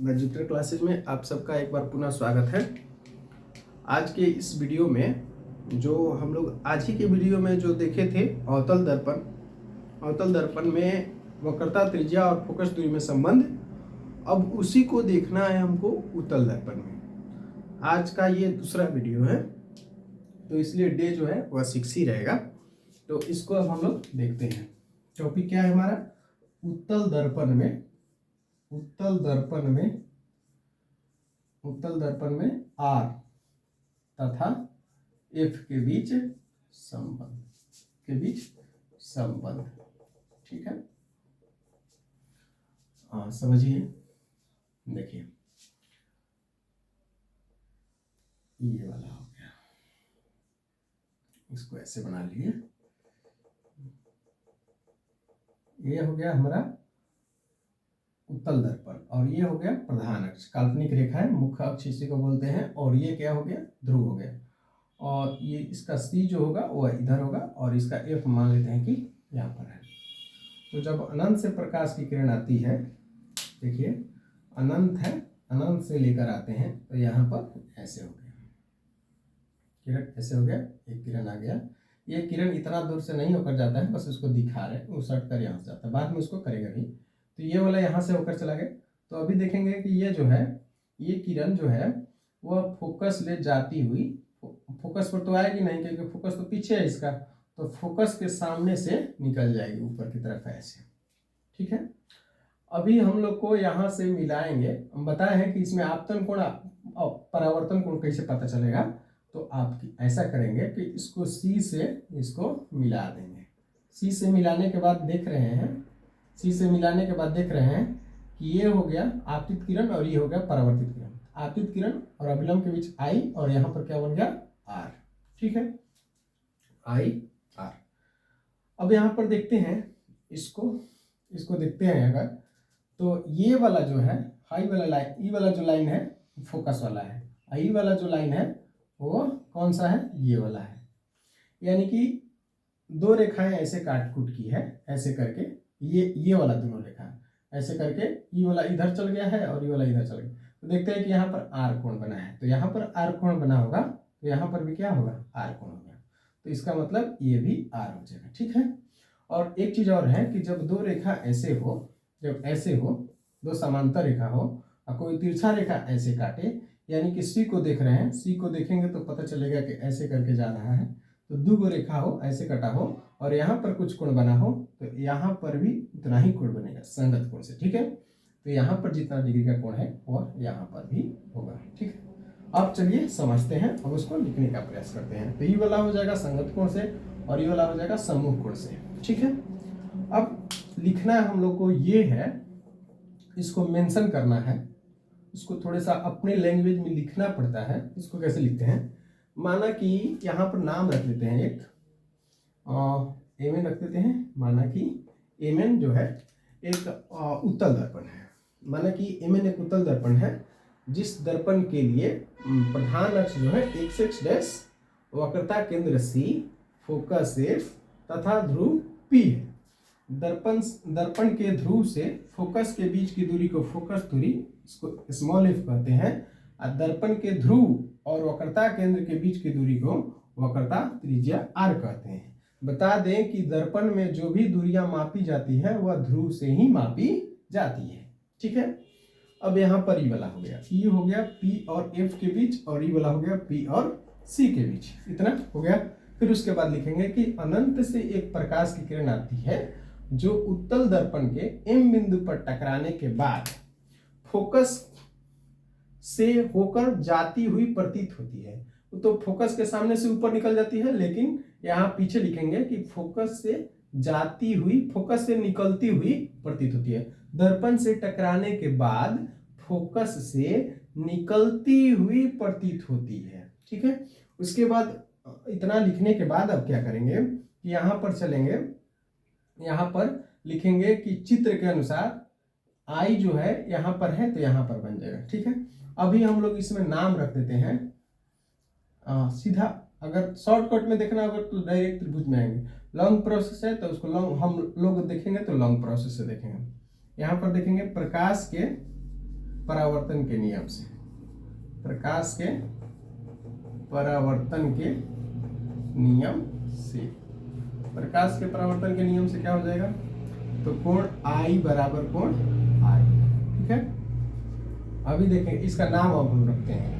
Jupiter classes में आप सबका एक बार पुनः स्वागत है। आज के इस वीडियो में जो हम लोग आज ही के वीडियो में जो देखे थे अवतल दर्पण में वक्रता, त्रिज्या और फोकस दूरी में संबंध, अब उसी को देखना है हमको उत्तल दर्पण में। आज का ये दूसरा वीडियो है, तो इसलिए डे जो है वह 6 ही रहेगा। तो इसको अब हम लोग देखते हैं। टॉपिक क्या है हमारा? उत्तल दर्पण में आर तथा एफ के बीच संबंध। ठीक है, समझिए। देखिए, ये वाला हो गया, इसको ऐसे बना लिए। ये हो गया हमारा उत्तल दर्पण और ये हो गया प्रधान अक्ष, काल्पनिक रेखा है, मुख्य अक्ष इसी को बोलते हैं। और ये क्या हो गया? ध्रुव हो गया। और ये इसका सी जो होगा वह इधर होगा और इसका एफ मान लेते हैं कि यहाँ पर है। तो जब अनंत से प्रकाश की किरण आती है, देखिए अनंत है, अनंत से लेकर आते हैं तो यहाँ पर ऐसे हो गया, किरण ऐसे हो गया, एक किरण आ गया। ये किरण इतना दूर से नहीं होकर जाता है, बस उसको दिखा रहे हैं, वो सट कर यहाँ से जाता है, बाद में उसको करेगा भी। तो ये वाला यहाँ से होकर चला गया। तो अभी देखेंगे कि ये जो है, ये किरण जो है वह फोकस ले जाती हुई, फोकस पर तो आएगी नहीं क्योंकि फोकस तो पीछे है इसका, तो फोकस के सामने से निकल जाएगी ऊपर की तरफ ऐसे। ठीक है, अभी हम लोग को यहाँ से मिलाएंगे। हम बताए हैं कि इसमें आपतन कोण और परावर्तन कोण कैसे पता चलेगा। तो आप ऐसा करेंगे कि इसको सी से इसको मिला देंगे। सी से मिलाने के बाद देख रहे हैं कि ये हो गया आपतित किरण और ये हो गया परावर्तित किरण। आपतित किरण और अभिलंब के बीच आई और यहाँ पर क्या बन गया? आर। ठीक है, आई आर। अब यहाँ पर देखते हैं इसको देखते हैं अगर, तो ये वाला जो है हाई वाला लाइन, ई वाला जो लाइन है फोकस वाला है, आई वाला जो लाइन है वो कौन सा है? ये वाला है। यानी कि दो रेखाएं ऐसे काट कूट की है, ऐसे करके ये वाला दोनों रेखा ऐसे करके ये वाला इधर चल गया है और ये वाला इधर चल गया। तो देखते हैं कि यहाँ पर आर कोण बना है, तो यहाँ पर आर कोण बना होगा, तो यहाँ पर भी क्या होगा? आर कोण होगा। तो इसका मतलब ये भी आर हो जाएगा। ठीक है, और एक चीज और है कि जब दो रेखा ऐसे हो, जब ऐसे हो, दो समांतर रेखा हो और कोई तिरछा रेखा ऐसे काटे, यानी कि सी को देख रहे हैं, सी को देखेंगे तो पता चलेगा कि ऐसे करके जा रहा है। तो दो गो रेखा हो, ऐसे कटा हो और यहाँ पर कुछ कोण बना हो, तो यहाँ पर भी उतना ही कोण बनेगा संगत कोण से। ठीक है, तो यहाँ पर जितना डिग्री का कोण है वह यहाँ पर भी होगा। ठीक है, अब चलिए समझते हैं, अब उसको लिखने का प्रयास करते हैं। तो ये वाला हो जाएगा संगत कोण से और ये वाला हो जाएगा सम्मुख कोण से। ठीक है, अब लिखना हम लोग को ये है, इसको मेंशन करना है, इसको थोड़ा सा अपने लैंग्वेज में लिखना पड़ता है। इसको कैसे लिखते हैं? माना कि यहाँ पर नाम रख लेते हैं, एक एम एन रख देते हैं। माना कि एम एन जो है एक उत्तल दर्पण है। माना कि एम एन एक उत्तल दर्पण है, जिस दर्पण के लिए प्रधान अक्ष जो है एक्स एक्स डैश, वक्रता केंद्र सी, फोकस एफ तथा ध्रुव पी है। दर्पण के ध्रुव से फोकस के बीच की दूरी को फोकस दूरी, इसको स्मॉल एफ कहते हैं। और दर्पण के ध्रुव और वक्रता केंद्र के बीच की दूरी को वक्रता त्रिज्या आर कहते हैं। बता दें कि दर्पण में जो भी दूरियां मापी जाती है वह ध्रुव से ही मापी जाती है। ठीक है, अब यहाँ पर ई वाला हो गया, ई हो गया पी और एफ के बीच, और ई वाला हो गया पी और सी के बीच। इतना हो गया। फिर उसके बाद लिखेंगे कि अनंत से एक प्रकाश की किरण आती है जो उत्तल दर्पण के एम बिंदु पर टकराने के बाद फोकस से होकर जाती हुई प्रतीत होती है। तो फोकस के सामने से ऊपर निकल जाती है, लेकिन यहाँ पीछे लिखेंगे कि फोकस से जाती हुई, फोकस से निकलती हुई प्रतीत होती है। दर्पण से टकराने के बाद फोकस से निकलती हुई प्रतीत होती है। ठीक है, उसके बाद इतना लिखने के बाद अब क्या करेंगे कि यहाँ पर चलेंगे, यहाँ पर लिखेंगे कि चित्र के अनुसार आई जो है यहाँ पर है तो यहाँ पर बन जाएगा। ठीक है, अभी हम लोग इसमें नाम रख देते हैं। सीधा अगर शॉर्टकट में देखना होगा तो डायरेक्ट त्रिभुज में आएंगे। लॉन्ग प्रोसेस है तो उसको लॉन्ग हम लोग देखेंगे तो लॉन्ग प्रोसेस से देखेंगे। यहाँ पर देखेंगे प्रकाश के परावर्तन के नियम से, प्रकाश के परावर्तन के नियम से, प्रकाश के परावर्तन के नियम से क्या हो जाएगा, तो कोण I बराबर कोण I, ठीक है। अभी देखें इसका नाम अब हम रखते हैं,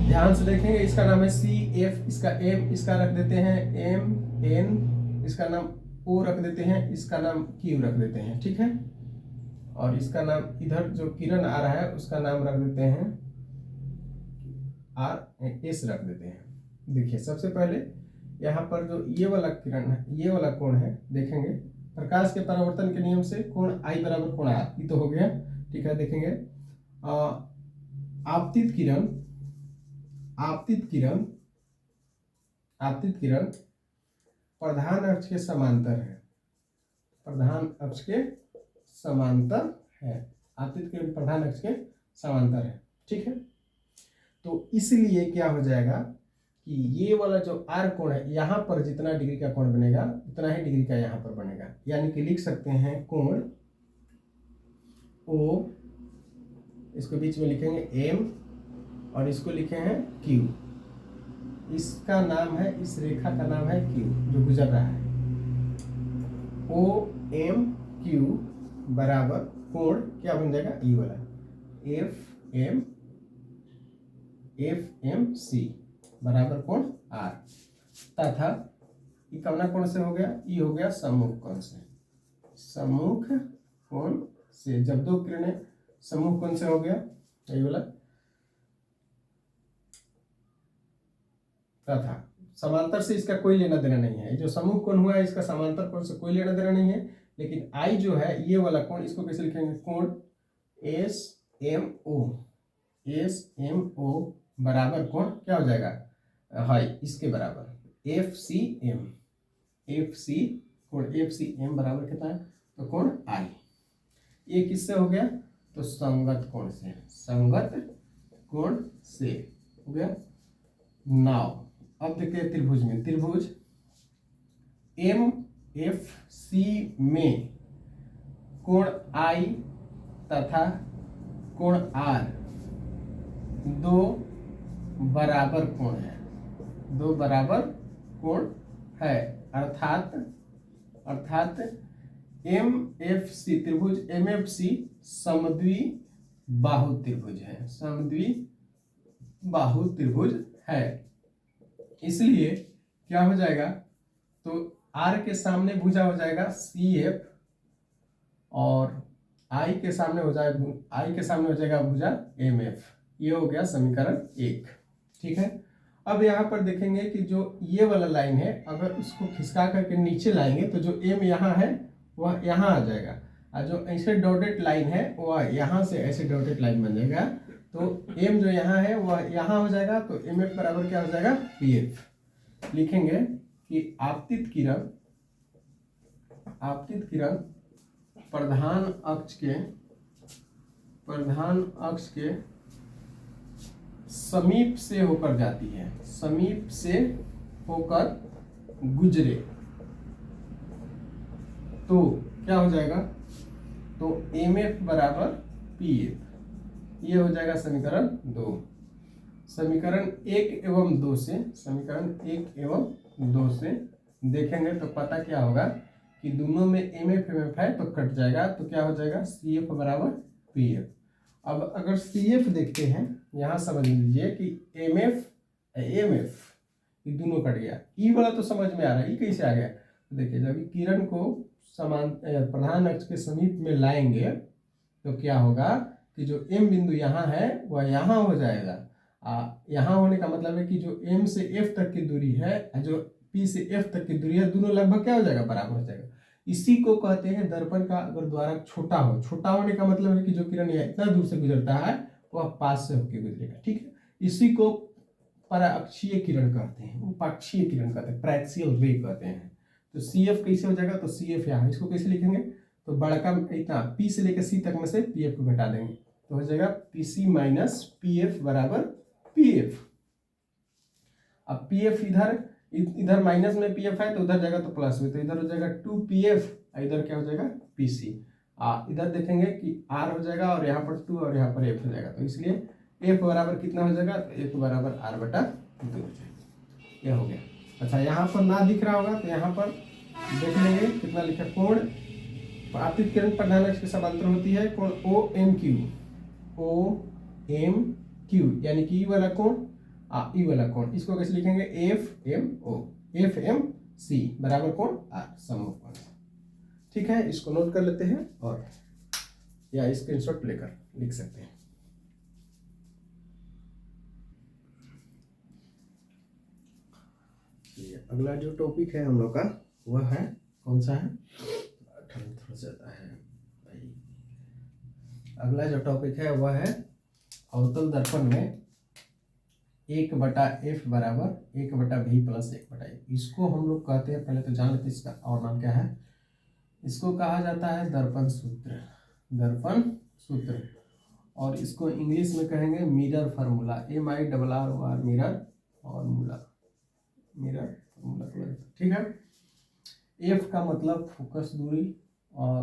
ध्यान से देखेंगे। इसका नाम है CF, इसका M, इसका रख देते हैं MN, इसका नाम O रख देते हैं, इसका नाम Q रख देते हैं, ठीक है। और इसका नाम इधर जो किरण आ रहा है उसका नाम रख देते हैं RS रख देते हैं। देखिए सबसे पहले यहाँ पर जो ये वाला किरण है, ये वाला कोण है, देखेंगे प्रकाश के परावर्तन के नियम से कोण I बराबर कोण R, ये तो हो गया, ठीक है। देखेंगे आपतित किरण प्रधान अक्ष के समांतर है, प्रधान अक्ष के समांतर है, आपतित किरण प्रधान अक्ष के समांतर है, ठीक है। तो इसलिए क्या हो जाएगा कि ये वाला जो R कोण है, यहाँ पर जितना डिग्री का कोण बनेगा उतना ही डिग्री का यहाँ पर बनेगा, यानी कि लिख सकते हैं कोण O, इसको बीच में लिखेंगे M और इसको लिखे हैं Q, इसका नाम है, इस रेखा का नाम है Q जो गुजर रहा है। OMQ बराबर कोण क्या बन जाएगा, ई वाला FMC बराबर कोण R, तथा ये कौना कोण से हो गया, ये हो गया सम्मुख कोण से, सम्मुख कोण से। जब दो किरणें सम्मुख कोण से हो गया, यही वाला, तथा समांतर से इसका कोई लेना देना नहीं है, जो सम्मुख कोण हुआ है इसका समांतर कोण से कोई लेना देना नहीं है। लेकिन I जो है ये वाला कोण, इसको कैसे लिखेंगे, कोण SMO बराबर कोण क्या हो जाएगा, हाई इसके बराबर FCM, कोण FCM बराबर कितना है, तो कोण I। ये किससे हो गया, तो संगत कोण से, संगत कोण से हो गया। नाउ अब देखते हैं त्रिभुज में, त्रिभुज MFC में कोण I तथा कोण R दो बराबर कोण है, दो बराबर कोण है, अर्थात MFC त्रिभुज MFC समद्विबाहु त्रिभुज है, समद्विबाहु त्रिभुज है। इसलिए क्या हो जाएगा, तो R के सामने भुजा हो जाएगा CF और I के सामने हो जाएगा भुजा MF। ये हो गया समीकरण 1, ठीक है। अब यहाँ पर देखेंगे कि जो ये वाला लाइन है, अगर उसको खिसका करके नीचे लाएंगे तो जो M यहाँ है वह यहाँ आ जाएगा, और जो ऐसे डॉटेड लाइन है वह यहाँ से ऐसे डॉटेड लाइन बन जाएगा, तो M जो यहाँ है वह यहाँ हो जाएगा, तो MF बराबर क्या हो जाएगा, PF। लिखेंगे कि आपतित किरण प्रधान अक्ष के समीप से होकर जाती है, समीप से होकर गुजरे तो क्या हो जाएगा, तो MF बराबर PF। ये हो जाएगा समीकरण 2। समीकरण 1 एवं 2 से देखेंगे तो पता क्या होगा कि दोनों में MF है तो कट जाएगा, तो क्या हो जाएगा, CF बराबर PF। अब अगर CF देखते हैं, यहाँ समझ लीजिए कि MF ये दोनों कट गया, ई वाला तो समझ में आ रहा है, ये कैसे आ गया, तो देखिए जब किरण को प्रधान अक्ष के समीप में लाएंगे तो क्या होगा कि जो M बिंदु यहाँ है वह यहाँ हो जाएगा। यहाँ होने का मतलब है कि जो M से F तक की दूरी है, जो P से F तक की दूरी है, दोनों लगभग क्या हो जाएगा, बराबर हो जाएगा। इसी को कहते हैं दर्पण का अगर द्वारक छोटा हो, छोटा होने का मतलब है कि जो किरण इतना दूर से गुजरता है वह पास से होकर गुजरेगा, ठीक है। इसी को पराअक्षीय किरण कहते हैं, उपाक्षीय किरण कहते हैं, प्रैक्सियल रे कहते हैं। तो CF कैसे हो जाएगा, तो CF यहाँ, इसको कैसे लिखेंगे, तो बड़का इतना P से लेकर C तक में से PF को घटा देंगे तो हो जाएगा PC माइनस PF बराबर PF। अब PF इधर माइनस में PF है तो उधर जाएगा तो प्लस में, तो इधर हो जाएगा 2PF, इधर क्या हो जाएगा PC। इधर देखेंगे कि r हो जाएगा और यहाँ पर 2 और यहाँ पर f हो जाएगा, तो इसलिए f बराबर कितना हो जाएगा, तो f बराबर r/2 हो जाएगा। यह हो गया। अच्छा, यहाँ पर ना दिख रहा होगा तो यहाँ पर देख लेंगे कितना लिखा, कोण आपतित किरण प्रधान अक्ष के समांतर होती है, कोण OMQ, यानी कि ई वाला कोण, ई वाला कोण, इसको कैसे लिखेंगे, FMC बराबर कोण R, समूह कोण। ठीक है, इसको नोट कर लेते हैं और या स्क्रीनशॉट लेकर लिख सकते हैं। अगला जो टॉपिक है हम लोग का वह है, कौन सा है, थोड़ा सा है भाई। अगला जो टॉपिक है वह है अवतल दर्पण में 1/f बराबर 1/v प्लस 1/a। इसको हम लोग कहते हैं, पहले तो जान लेते हैं इसका और नाम क्या है। इसको कहा जाता है दर्पण सूत्र, दर्पण सूत्र, और इसको इंग्लिश में कहेंगे mirror formula, MIRR, mirror formula, mirror formula. ठीक है, F का मतलब फोकस दूरी,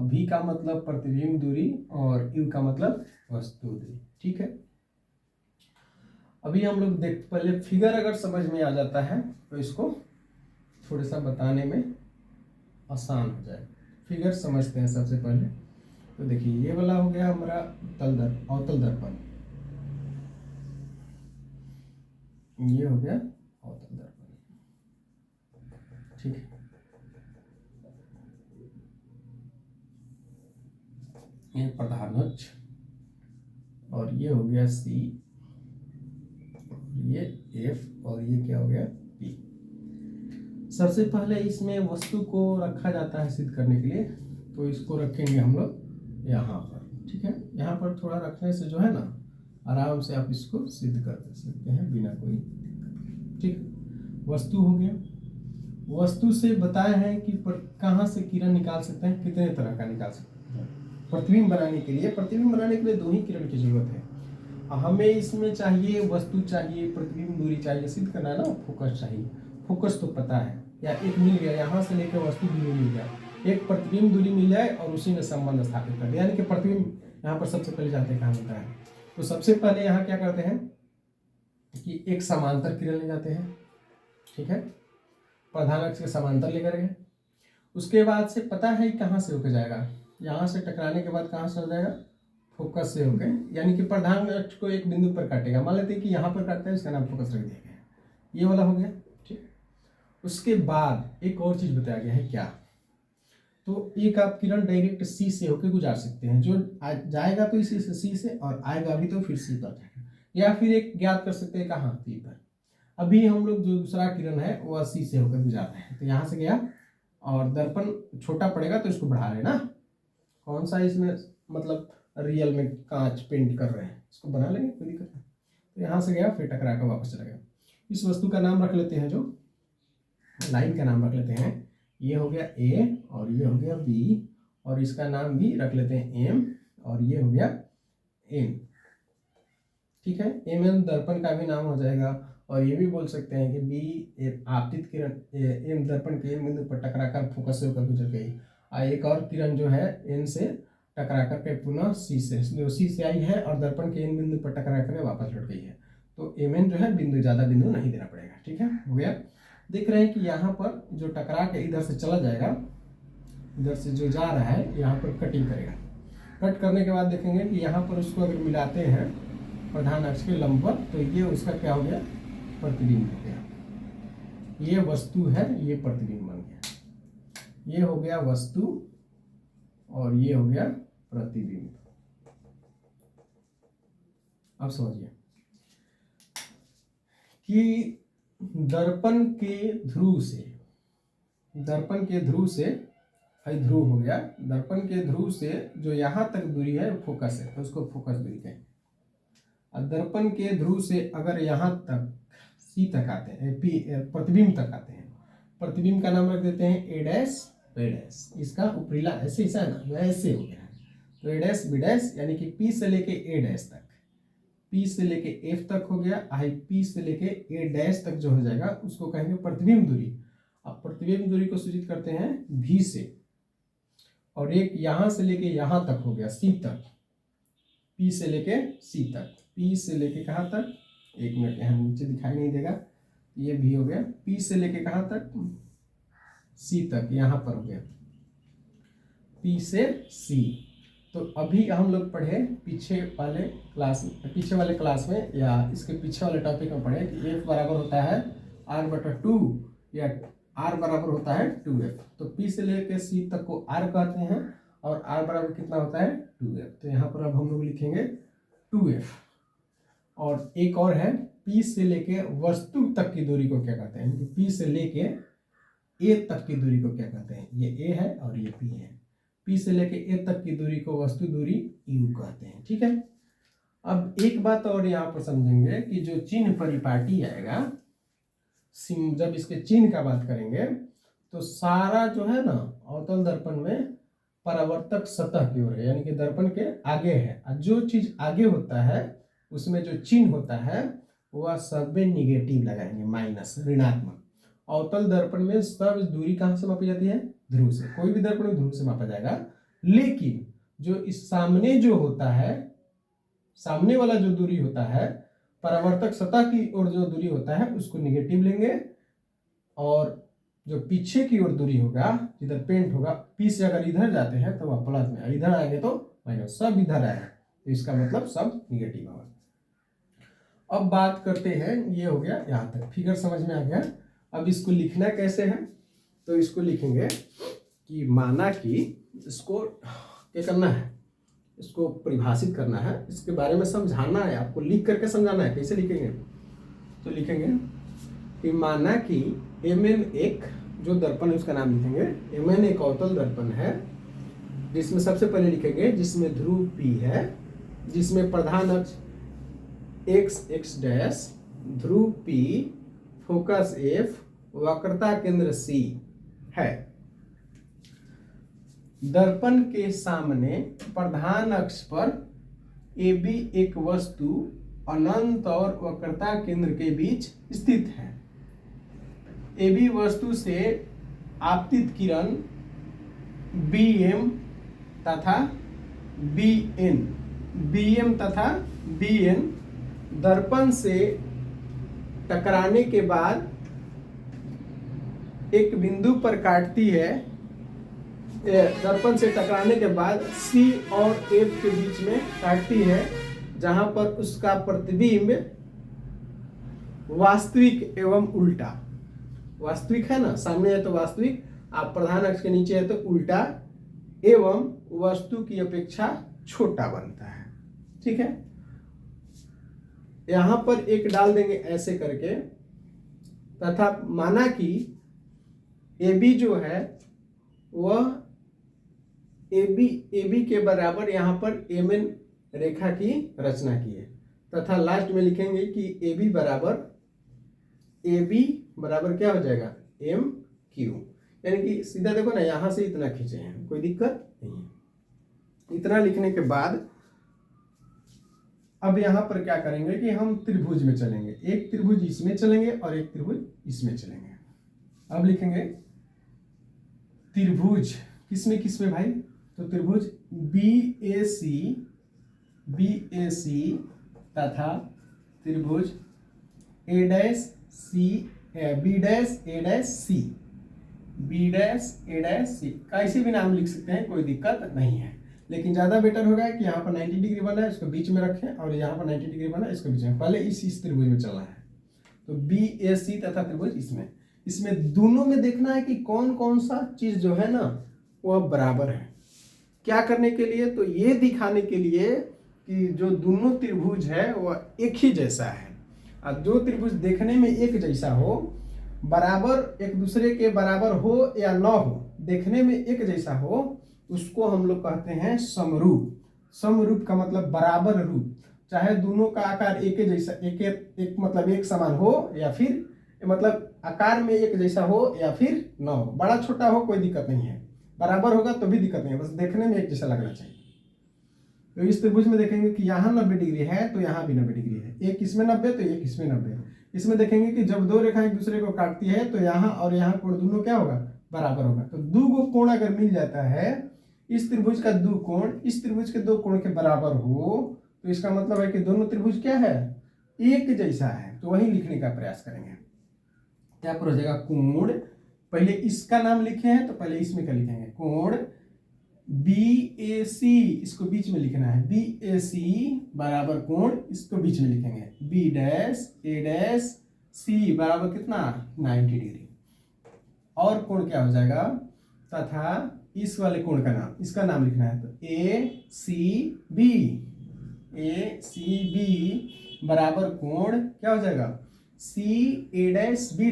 V का मतलब प्रतिबिंब दूरी, और U का मतलब वस्तु दूरी। ठीक है, अभी हम लोग पहले फिगर अगर समझ में आ जाता है तो इसको थोड़ा सा बताने में आसान हो जाए। फिगर समझते हैं सबसे पहले। तो देखिए, ये वाला हो गया हमारा अवतल दर्पण, ये हो गया अवतल दर्पण। ठीक है, ये प्रधान अक्ष, और ये हो गया C, ये F, और ये क्या हो गया P। सबसे पहले इसमें वस्तु को रखा जाता है सिद्ध करने के लिए, तो इसको रखेंगे हम लोग यहाँ पर। ठीक है, यहाँ पर थोड़ा रखने से जो है ना, आराम से आप इसको सिद्ध कर सकते हैं बिना कोई। ठीक, वस्तु हो गया। वस्तु से बताया है कि कहाँ से किरण निकाल सकते हैं, कितने तरह का निकाल सकते हैं। प्रतिबिंब बनाने के लिए 2 ही किरण की जरूरत है। हमें इसमें चाहिए वस्तु चाहिए, प्रतिबिंब दूरी चाहिए, सिद्ध करना है ना, फोकस चाहिए। फोकस तो पता है, या एक मिल गया, यहाँ से लेकर वस्तु दूरी मिल गया, एक प्रतिबिंब दूरी मिल जाए और उसी में संबंध स्थापित कर दिया, यानी कि प्रतिबिंब यहाँ पर सबसे पहले जानते हैं कहाँ होता है। तो सबसे पहले यहाँ क्या करते हैं कि एक समांतर किरण ले जाते हैं। ठीक है, प्रधान अक्ष के समांतर लेकर गए, उसके बाद से पता है कहाँ से होकर जाएगा, यहाँ से टकराने के बाद कहाँ से हो जाएगा, फोकस से होकर, यानी कि प्रधान अक्ष को एक बिंदु पर काटेगा। मान लेते हैं कि यहाँ पर काटता है, इसका नाम फोकस रख दिया गया, ये वाला हो गया। ठीक, उसके बाद एक और चीज बताया गया है, क्या, तो एक आप किरण डायरेक्ट C से होकर गुजार सकते हैं, जो जाएगा तो इसी से C से, और आएगा भी तो फिर C पर जाएगा, या फिर एक ज्ञात कर सकते हैं कहाँ, P पर। अभी हम लोग जो दूसरा किरण है वह C से होकर गुजार रहे हैं, तो यहाँ से गया, और दर्पण छोटा पड़ेगा तो इसको बढ़ा लेना, कौन सा इसमें मतलब रियल में कांच पेंट कर रहे हैं, इसको बना लेंगे, कोई दिक्कत नहीं। तो यहाँ से गया, फिर टकरा कर वापस चला गया। इस वस्तु का नाम रख लेते हैं, जो लाइन का नाम रख लेते हैं, ये हो गया A, और ये हो गया B, और इसका नाम भी रख लेते हैं M, और ये हो गया N। ठीक है, M दर्पण का भी नाम हो जाएगा, और ये भी बोल सकते हैं कि B आपतित किरण, M दर्पण के बिंदु पर टकराकर फोकस से होकर गुजर गई, और एक और किरण जो है N से टकरा करके पुनः C से आई है, और दर्पण के N बिंदु पर टकरा कर वापस लौट गई है। तो Mn जो है बिंदु, ज़्यादा बिंदु नहीं देना पड़ेगा। ठीक है, हो गया। देख रहे हैं कि यहाँ पर जो टकरा के इधर से चला जाएगा, इधर से जो जा रहा है यहाँ पर कटिंग करेगा। कट करने के बाद देखेंगे कि यहाँ पर उसको अगर मिलाते हैं प्रधान अक्ष के लंबवत, तो ये उसका क्या हो गया, प्रतिबिंब हो गया। ये वस्तु है, ये प्रतिबिंब बन गया, ये हो गया वस्तु, और ये हो गया प्रतिबिंब। अब समझिए कि दर्पण के ध्रुव से ध्रुव हो गया, दर्पण के ध्रुव से जो यहाँ तक दूरी है फोकस है, तो उसको फोकस दूरी कहें। और दर्पण के ध्रुव से अगर यहाँ तक C तक आते हैं, प्रतिबिंब तक आते हैं, प्रतिबिंब का नाम रख देते हैं A', इसका उपरीला ऐसे ऐसा है ना, ऐसे हो गया है, तो A', यानी कि P से लेके A' तक, P से लेके F तक हो गया, P से लेके A' तक जो हो जाएगा उसको कहेंगे प्रतिबिंब दूरी। अब प्रतिबिंब दूरी को सूचित करते हैं V से, और एक यहाँ से लेके यहाँ तक हो गया, सी तक, पी से लेके सी तक, पी से लेके कहाँ तक, एक मिनट यहाँ नीचे दिखाई नहीं देगा, ये भी हो गया, पी से लेके कहाँ तक, सी तक, यहाँ पर हो गया पी से सी। तो अभी हम लोग पढ़े पीछे वाले क्लास में या इसके पीछे वाले टॉपिक में पढ़े कि F बराबर होता है R/2 या R बराबर होता है 2F। तो P से लेकर C तक को R कहते हैं और R बराबर कितना होता है 2F। तो यहाँ पर अब हम लोग लिखेंगे 2F। और एक और है P से लेके वस्तु तक की दूरी को क्या कहते हैं, P से लेके A तक की दूरी को क्या कहते हैं, ये A है और ये P है। P से लेके A तक की दूरी को वस्तु दूरी U कहते हैं। ठीक है। अब एक बात और यहाँ पर समझेंगे कि जो चिन्ह परिपाटी आएगा, जब इसके चिन्ह का बात करेंगे तो सारा जो है ना अवतल दर्पण में परावर्तक सतह की ओर है, यानी कि दर्पण के आगे है। जो चीज आगे होता है उसमें जो चिन्ह होता है वह सब निगेटिव लगाएंगे, माइनस, ऋणात्मक। अवतल दर्पण में सब दूरी कहाँ से मापी जाती है, ध्रुव से। कोई भी दर्पण में ध्रुव से मापा जाएगा, लेकिन जो इस सामने जो होता है, सामने वाला जो दूरी होता है, परावर्तक सतह की ओर जो दूरी होता है उसको निगेटिव लेंगे, और जो पीछे की ओर दूरी होगा, जिधर पेंट होगा, पी से अगर इधर जाते हैं तो वह प्लस में, इधर आएंगे तो माइनस, सब इधर आएगा तो इसका मतलब सब निगेटिव होगा। अब बात करते हैं, ये हो गया यहाँ तक, फिगर समझ में आ गया। अब इसको लिखना कैसे है, तो इसको लिखेंगे कि माना कि इसको क्या करना है, इसको परिभाषित करना है, इसके बारे में समझाना है, आपको लिख करके समझाना है। कैसे लिखेंगे, तो लिखेंगे कि माना कि Mn एक जो दर्पण है उसका नाम लिखेंगे, Mn एक अवतल दर्पण है जिसमें सबसे पहले लिखेंगे जिसमें ध्रुव P है, जिसमें प्रधान अक्ष x डैश, ध्रुव P, फोकस F, वक्रता केंद्र C है। दर्पण के सामने प्रधान अक्ष पर AB एक वस्तु अनंत और वक्रता केंद्र के बीच स्थित है। AB वस्तु से आपतित किरण BM तथा BN दर्पण से टकराने के बाद एक बिंदु पर काटती है, दर्पण से टकराने के बाद C और F के बीच में काटती है, जहां पर उसका प्रतिबिंब वास्तविक एवं उल्टा, वास्तविक है ना, सामने है तो वास्तविक, आप प्रधान अक्ष के नीचे है तो उल्टा, एवं वस्तु की अपेक्षा छोटा बनता है। ठीक है। यहां पर एक डाल देंगे ऐसे करके, तथा माना कि AB जो है वह AB के बराबर यहाँ पर MN रेखा की रचना की है, तथा लास्ट में लिखेंगे कि AB बराबर क्या हो जाएगा, MQ। यानी कि सीधा देखो ना, यहां से इतना खींचे हैं, कोई दिक्कत नहीं है। इतना लिखने के बाद अब यहां पर क्या करेंगे कि हम त्रिभुज में चलेंगे, एक त्रिभुज इसमें चलेंगे और एक त्रिभुज इसमें चलेंगे। अब लिखेंगे त्रिभुज किसमें भाई, तो त्रिभुज BAC तथा त्रिभुज B'A'C, कैसे भी नाम लिख सकते हैं, कोई दिक्कत नहीं है। लेकिन ज़्यादा बेटर होगा कि यहाँ पर 90 डिग्री बना है इसको बीच में रखें, और यहाँ पर 90 डिग्री बना है इसको बीच में, पहले इस त्रिभुज में चलना है। तो BAC तथा त्रिभुज इसमें दोनों में देखना है कि कौन कौन सा चीज़ जो है ना वह बराबर है। क्या करने के लिए, तो ये दिखाने के लिए कि जो दोनों त्रिभुज है वह एक ही जैसा है। और जो त्रिभुज देखने में एक जैसा हो, बराबर एक दूसरे के बराबर हो या न हो, देखने में एक जैसा हो, उसको हम लोग कहते हैं समरूप। समरूप का मतलब बराबर रूप, चाहे दोनों का आकार एक जैसा, एक मतलब एक समान हो, या फिर मतलब आकार में एक जैसा हो या फिर न हो, बड़ा छोटा हो कोई दिक्कत नहीं है, बराबर होगा तो भी दिक्कत नहीं है, बस देखने में एक जैसा लगना चाहिए। तो इस त्रिभुज में देखेंगे कि यहाँ 90 डिग्री है तो यहाँ भी 90 डिग्री है, एक इसमें 90 तो एक इसमें 90। इसमें देखेंगे कि जब दो रेखाएं एक दूसरे को काटती है तो यहाँ और यहाँ कोण दोनों क्या होगा, बराबर होगा। तो दो गो कोण अगर मिल जाता है इस त्रिभुज का दो कोण इस त्रिभुज के दो कोण के बराबर हो तो इसका मतलब है कि दोनों त्रिभुज क्या है, एक जैसा है। तो वही लिखने का प्रयास करेंगे। क्या पर हो जाएगा, कोण, पहले इसका नाम लिखे हैं तो पहले इसमें क्या लिखेंगे, कोण BAC, इसको बीच में लिखना है, BAC बराबर कोण, इसको बीच में लिखेंगे, B'A'C बराबर कितना 90 डिग्री। और कोण क्या हो जाएगा, तथा इस वाले कोण का नाम, इसका नाम लिखना है तो ACB बराबर कोण क्या हो जाएगा, CA'B'।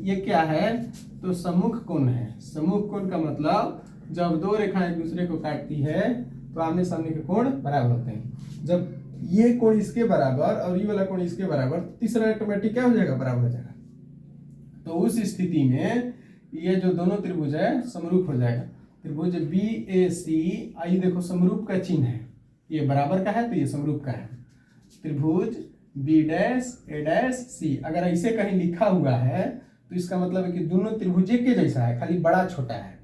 ये क्या है, तो सम्मुख कोण है। सम्मुख कोण का मतलब जब दो रेखाएं एक दूसरे को काटती है तो आमने सामने के कोण बराबर होते हैं। जब ये कोण इसके बराबर और ये वाला कोण इसके बराबर, तीसरा ऑटोमेटिक क्या हो जाएगा, बराबर हो जाएगा। तो उस स्थिति में ये जो दोनों त्रिभुज है समरूप हो जाएगा। त्रिभुज BAC, आई देखो समरूप का चिन्ह है, ये बराबर का है तो ये समरूप का है। त्रिभुज B'A'C अगर ऐसे कहीं लिखा हुआ है तो इसका मतलब है कि दोनों त्रिभुज एक के जैसा है, खाली बड़ा छोटा है।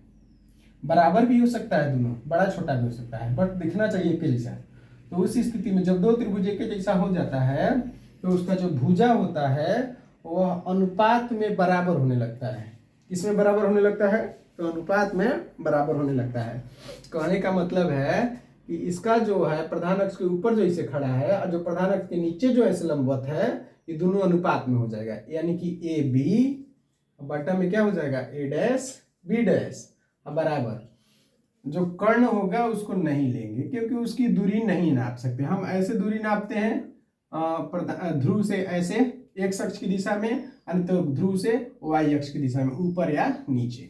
बराबर भी हो सकता है, दोनों बड़ा छोटा भी हो सकता है, बट दिखना चाहिए एक के जैसा। तो उस स्थिति में जब दो त्रिभुज एक के जैसा हो जाता है तो उसका जो भुजा होता है वह अनुपात में बराबर होने लगता है। किसमें बराबर होने लगता है, तो अनुपात में बराबर होने लगता है। कहने का मतलब है कि इसका जो है प्रधान अक्ष के ऊपर जो इसे खड़ा है और जो प्रधान अक्ष के नीचे जो ऐसे लंबवत है, ये दोनों अनुपात में हो जाएगा। यानी कि AB बटा में क्या हो जाएगा, A', B' बराबर। जो कर्ण होगा उसको नहीं लेंगे क्योंकि उसकी दूरी नहीं नाप सकते हम। ऐसे दूरी नापते हैं ध्रुव से ऐसे x अक्ष की दिशा में, तो ध्रुव से y अक्ष की दिशा में, ऊपर या नीचे।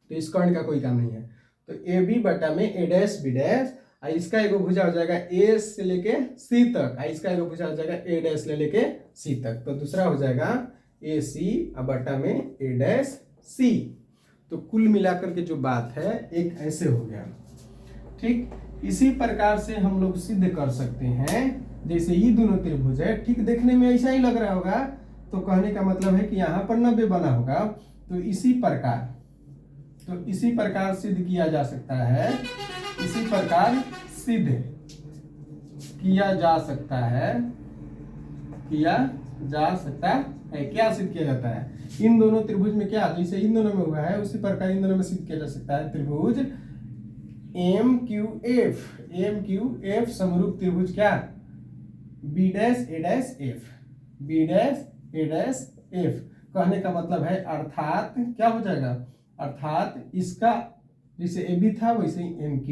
तो इस कर्ण का कोई काम नहीं है। तो AB बटा में A', B', इसका एगो भुजा हो जाएगा A से लेके C तक, इसका एगो भुजा हो जाएगा A' से लेके C तक। तो दूसरा हो जाएगा AC बटा में A', C। तो कुल मिलाकर के जो बात है एक ऐसे हो गया। ठीक इसी प्रकार से हम लोग सिद्ध कर सकते हैं, जैसे ये दोनों त्रिभुज है, ठीक देखने में ऐसा ही लग रहा होगा, तो कहने का मतलब है कि यहाँ पर 90 बना होगा। तो इसी प्रकार सिद्ध किया जा सकता है, इसी प्रकार सिद्ध किया जा सकता है, क्या सिद्ध किया जाता है, इन दोनों त्रिभुज में क्या, जैसे इन दोनों में हुआ है उसी प्रकार इन दोनों में सिद्ध किया जा सकता है। त्रिभुज MQF समरूप त्रिभुज क्या, B'A'F, कहने का मतलब है, अर्थात क्या हो जाएगा, अर्थात इसका जैसे AB था वैसे ही MQ,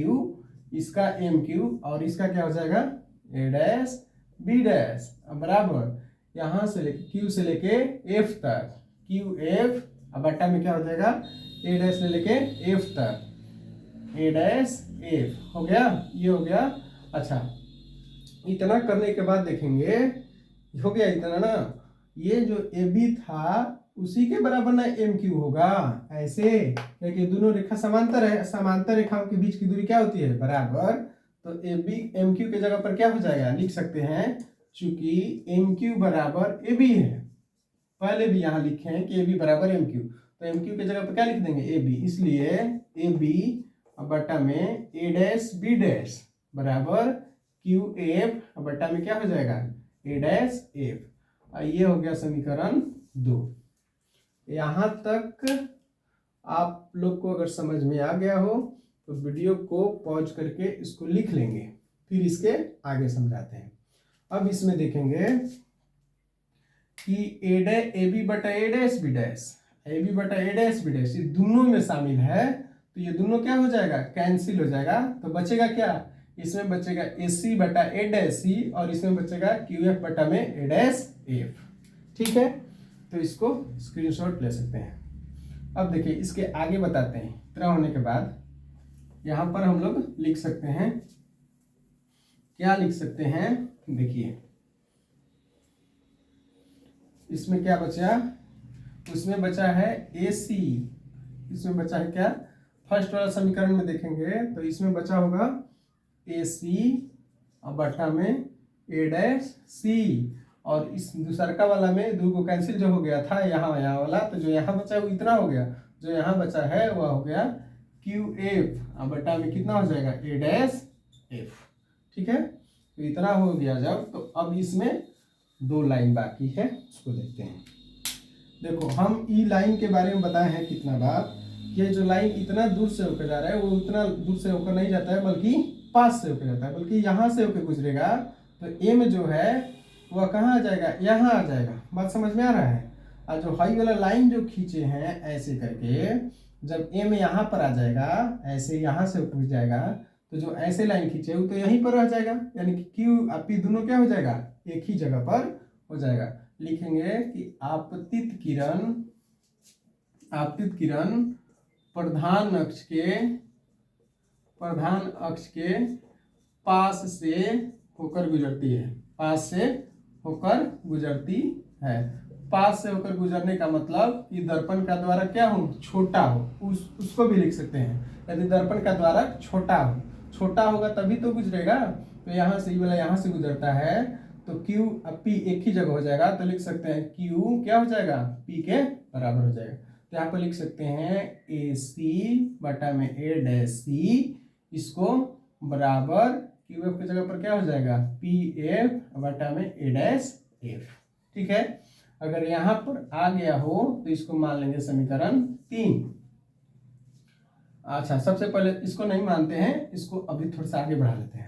इसका MQ और इसका क्या हो जाएगा A', B' बराबर यहाँ से लेके Q से लेके F तक, QF बट्टा में क्या हो जाएगा A' से लेके F तक, A', हो गया, ये हो गया। अच्छा, इतना करने के बाद देखेंगे, हो गया इतना ना, ये जो AB था उसी के बराबर ना MQ होगा, ऐसे, क्योंकि दोनों रेखा समांतर है, समांतर रेखाओं के बीच की दूरी क्या होती है, बराबर। तो AB MQ के जगह पर क्या हो जाएगा, लिख सकते हैं, चूंकि MQ बराबर AB है, पहले भी यहाँ लिखे हैं कि AB बराबर MQ, तो MQ के जगह पर क्या लिख देंगे, AB, इसलिए AB बटा में A', B' बराबर QF बटा में क्या हो जाएगा A', ये हो गया समीकरण 2। यहाँ तक आप लोग को अगर समझ में आ गया हो तो वीडियो को पॉज करके इसको लिख लेंगे, फिर इसके आगे समझाते हैं। अब इसमें देखेंगे कि AB बटा A', AB बटा A', B' ये दोनों में शामिल है, तो ये दोनों क्या हो जाएगा, कैंसिल हो जाएगा। तो बचेगा क्या, इसमें बचेगा AC बटा A', और इसमें बचेगा QF बटा में A'। ठीक है, तो इसको स्क्रीनशॉट ले सकते हैं। अब देखिए इसके आगे बताते हैं। इतना होने के बाद यहाँ पर हम लोग लिख सकते हैं, क्या लिख सकते हैं, देखिए इसमें क्या बचा, उसमें बचा है AC, इसमें बचा है क्या, फर्स्ट वाला समीकरण में देखेंगे तो इसमें बचा होगा AC बटा में A', और इस दूसरा वाला में दो को कैंसिल जो हो गया था यहाँ वाला, तो जो यहाँ बचा वो इतना हो गया, जो यहाँ बचा है वह हो गया क्यू एफ, अब बटा में कितना हो जाएगा ए डैश एफ। ठीक है, तो इतना हो गया जब, तो अब इसमें 2 लाइन बाकी है, उसको देखते हैं। देखो हम ई लाइन के बारे में बताए हैं कितना बार, ये जो लाइन इतना दूर से होकर जा रहा है वो उतना दूर से होकर नहीं जाता है, बल्कि पास से होकर जाता है, बल्कि यहाँ से होकर गुजरेगा। तो एम जो है वह कहाँ आ जाएगा, यहाँ आ जाएगा। बात समझ में आ रहा है। और जो हाई वाला लाइन जो खींचे हैं ऐसे करके, जब एम यहाँ पर आ जाएगा, ऐसे यहाँ से होकर जाएगा, तो जो ऐसे लाइन खींचे वो तो यहीं पर रह जाएगा, यानी कि क्यू और पी दोनों क्या हो जाएगा, एक ही जगह पर हो जाएगा। लिखेंगे कि आपतित किरण प्रधान अक्ष के पास से होकर गुजरती है, पास से होकर गुजरती है। पास से होकर गुजरने का मतलब कि दर्पण का द्वारा क्या हो, छोटा हो, उसको भी लिख सकते हैं। यदि दर्पण का द्वारा छोटा होगा तभी तो गुजरेगा। तो यहाँ से ये वाला यहाँ से गुजरता है, तो Q अब P एक ही जगह हो जाएगा, तो लिख सकते हैं Q क्या हो जाएगा, P के बराबर हो जाएगा। तो यहाँ पर लिख सकते हैं AC बटा में A डैश C, इसको बराबर QF की जगह पर क्या हो जाएगा, PF बटा में A डैश F। ठीक है, अगर यहाँ पर आ गया हो तो इसको मान लेंगे समीकरण 3। अच्छा, सबसे पहले इसको नहीं मानते हैं, इसको अभी थोड़ा सा आगे बढ़ा लेते हैं।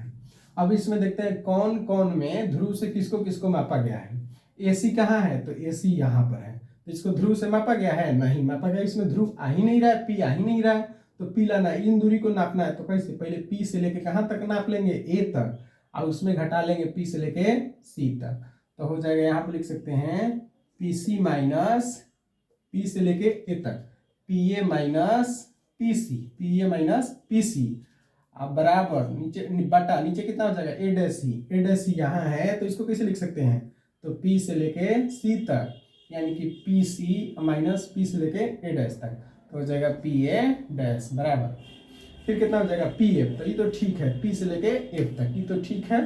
अब इसमें देखते हैं कौन कौन में ध्रुव से किसको किसको मापा गया है। AC कहाँ है, तो AC यहाँ पर है, तो इसको ध्रुव से मापा गया है, नहीं मापा गया, इसमें ध्रुव आ ही नहीं रहा है, P आ ही नहीं रहा है, तो P लाना, इन दूरी को नापना है। तो कैसे, पहले P से लेके कहाँ तक नाप लेंगे, A तक, और उसमें घटा लेंगे P से लेके C तक, तो हो जाएगा, यहाँ पर लिख सकते हैं PC माइनस P से लेके A तक, PA माइनस PC, अब बराबर नीचे बटा, नीचे कितना हो जाएगा A डैश C यहाँ है, तो इसको कैसे लिख सकते हैं, तो P से लेके C तक, यानी कि PC माइनस P से लेके A डैश तक, तो हो जाएगा PA डैश बराबर, फिर कितना हो जाएगा PF, तो ये तो ठीक है, P से लेके F तक, ये तो ठीक है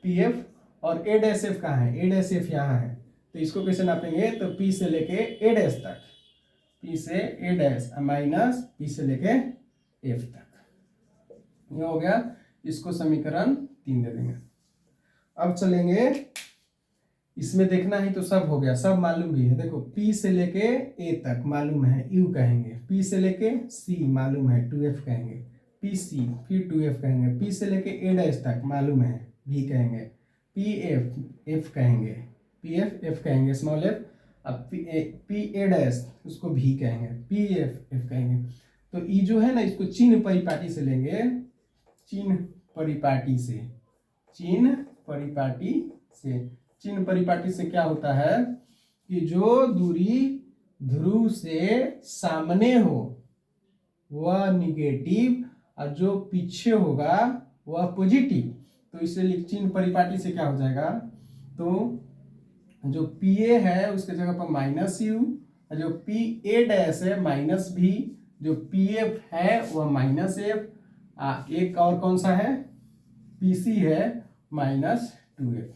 PF, और A डैश F कहाँ है, A डैश F यहाँ है, तो इसको कैसे नापेंगे, तो P से लेके A डैश तक, P से A डैश माइनस P से लेके F तक, ये हो गया। इसको समीकरण 3 दे देंगे। अब चलेंगे, इसमें देखना ही तो सब हो गया, सब मालूम भी है। देखो P से लेके A तक मालूम है, U कहेंगे, P से लेके C मालूम है, 2F कहेंगे, PC फिर 2F कहेंगे, P से लेके A डैश तक मालूम है, V कहेंगे, PF F कहेंगे, PF F कहेंगे स्मॉल f, अब PA डैश उसको V कहेंगे, PF F कहेंगे। तो ई जो है ना, इसको चिन्ह परिपाटी से लेंगे, चिन्ह परिपाटी से क्या होता है कि जो दूरी ध्रुव से सामने हो वह निगेटिव, और जो पीछे होगा वह पॉजिटिव। तो इसे चिन्ह परिपाटी से क्या हो जाएगा, तो जो PA है उसके जगह पर माइनस U, और जो PA डैश है माइनस V, जो PF है वह माइनस F, एक और कौन सा है, PC है माइनस 2F।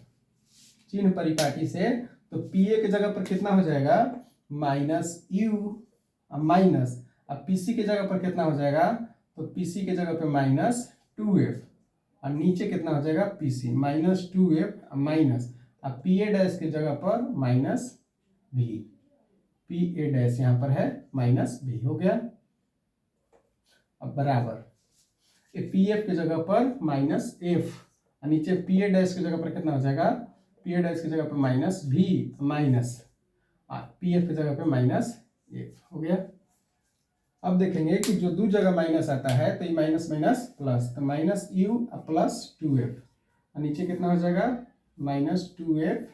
चिन्ह परिपाटी से तो PA के जगह पर कितना हो जाएगा, माइनस U माइनस, अब PC के जगह पर कितना हो जाएगा, तो PC के जगह पर माइनस 2F, और नीचे कितना हो जाएगा PC माइनस 2F माइनस, अब PA डैश के जगह पर माइनस V, PA डैश यहाँ पर है माइनस V, हो गया। अब बराबर PF के जगह पर माइनस F, और नीचे PA डैश की जगह पर कितना हो जाएगा, PA डैश की जगह पर माइनस V माइनस, PF की जगह पर माइनस F, हो गया। अब देखेंगे कि जो दो जगह माइनस आता है तो ये माइनस माइनस प्लस, तो माइनस U प्लस 2F, और नीचे कितना हो जाएगा माइनस 2F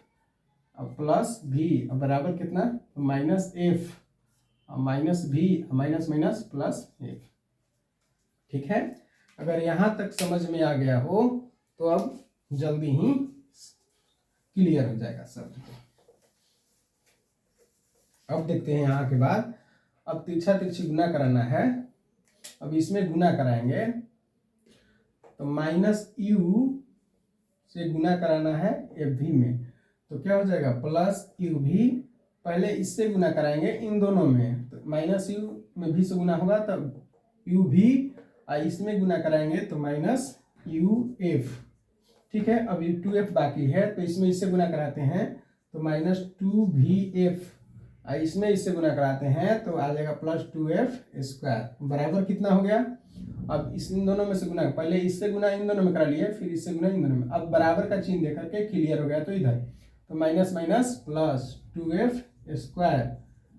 प्लस V, बराबर कितना, minus F minus V minus minus plus F। ठीक है, अगर यहाँ तक समझ में आ गया हो तो अब जल्दी ही क्लियर हो जाएगा सब। अब देखते हैं यहाँ के बाद, अब तिरछा तिरछी गुना कराना है। अब इसमें गुना कराएंगे तो माइनस U से गुना कराना है FV में, तो क्या हो जाएगा प्लस UV, पहले इससे गुना कराएंगे इन दोनों में, तो माइनस U में भी से गुना होगा तब यू भी, इसमें गुना कराएंगे तो माइनस यू एफ। ठीक है, अब ये 2f बाकी है तो इसमें इससे गुना कराते हैं तो माइनस 2vf, इसमें इससे गुना कराते हैं तो आ जाएगा प्लस 2f² बराबर कितना हो गया। अब इन दोनों में से गुना, पहले इससे गुना इन दोनों में करा लिए, फिर इससे गुना इन दोनों में, अब बराबर का चिन्ह देकर के क्लियर हो गया तो इधर तो माइनस माइनस प्लस 2f²,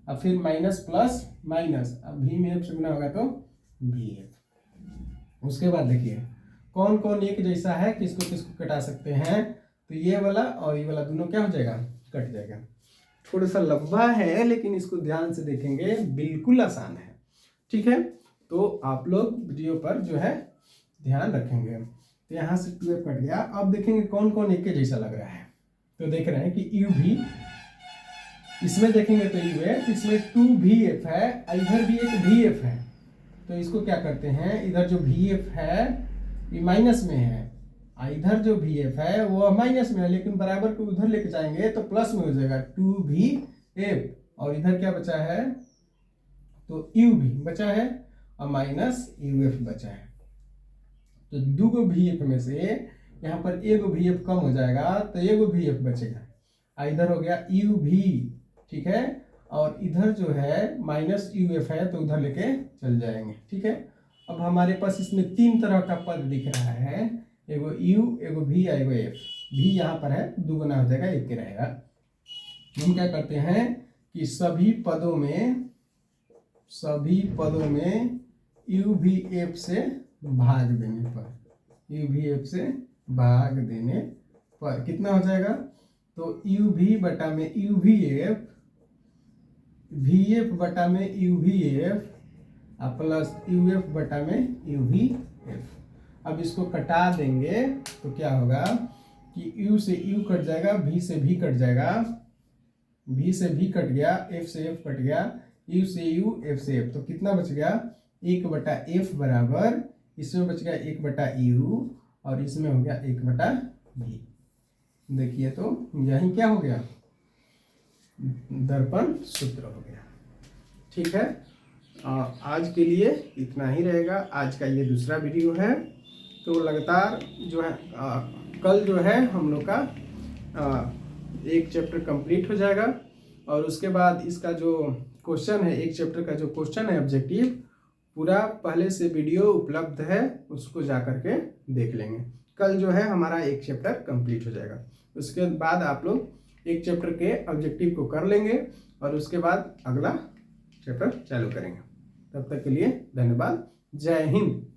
अब फिर माइनस प्लस माइनस, अब v में f से गुना होगा तो vf। उसके बाद देखिए कौन कौन एक जैसा है, किसको किसको कटा सकते हैं, तो ये वाला और ये वाला दोनों क्या हो जाएगा, कट जाएगा। थोड़ा सा लंबा है लेकिन इसको ध्यान से देखेंगे बिल्कुल आसान है। ठीक है, तो आप लोग वीडियो पर जो है ध्यान रखेंगे। तो यहाँ से 2f कट गया। अब देखेंगे कौन कौन एक के जैसा लग रहा है, तो देख रहे हैं कि u भी, इसमें देखेंगे तो u है, इसमें 2vf है, इधर भी एक vf है, तो इसको क्या करते हैं, इधर जो vf है ये माइनस में है, इधर जो vf है वो माइनस में है, लेकिन बराबर को उधर लेके जाएंगे तो प्लस में हो जाएगा 2vf, और इधर क्या बचा है तो u भी बचा है और माइनस uf बचा है। तो दो गो vf में से यहाँ पर एगो vf कम हो जाएगा तो एगो vf बचेगा, इधर हो गया u भी। ठीक है, और इधर जो है माइनस uf है तो उधर लेके चल जाएंगे। ठीक है, अब हमारे पास इसमें तीन तरह का पद दिख रहा है, एगो u, एगो v, एगो f। v यहाँ पर है, दुगुना हो जाएगा, एक के रहेगा। हम क्या करते हैं कि सभी पदों में u v f से भाग देने पर, u v f से भाग देने पर कितना हो जाएगा, तो u v बटा में u v f, vf बटा में u v f plus uf बटा में uvf। अब इसको कटा देंगे तो क्या होगा कि u से u कट जाएगा, v से v कट जाएगा, v से v कट गया, f से f कट गया, u से u, f से f, तो कितना बच गया 1 बटा f बराबर, इसमें बच गया 1 बटा u और इसमें हो गया 1 बटा v। देखिए तो यही क्या हो गया, दर्पण सूत्र हो गया। ठीक है, आज के लिए इतना ही रहेगा। आज का ये दूसरा वीडियो है, तो लगातार जो है कल जो है हम लोग का एक चैप्टर कंप्लीट हो जाएगा, और उसके बाद इसका जो क्वेश्चन है, एक चैप्टर का जो क्वेश्चन है ऑब्जेक्टिव, पूरा पहले से वीडियो उपलब्ध है, उसको जा कर के देख लेंगे। कल जो है हमारा एक चैप्टर कंप्लीट हो जाएगा, उसके बाद आप लोग एक चैप्टर के ऑब्जेक्टिव को कर लेंगे और उसके बाद अगला चैप्टर चालू करेंगे। तब तक के लिए धन्यवाद। जय हिंद।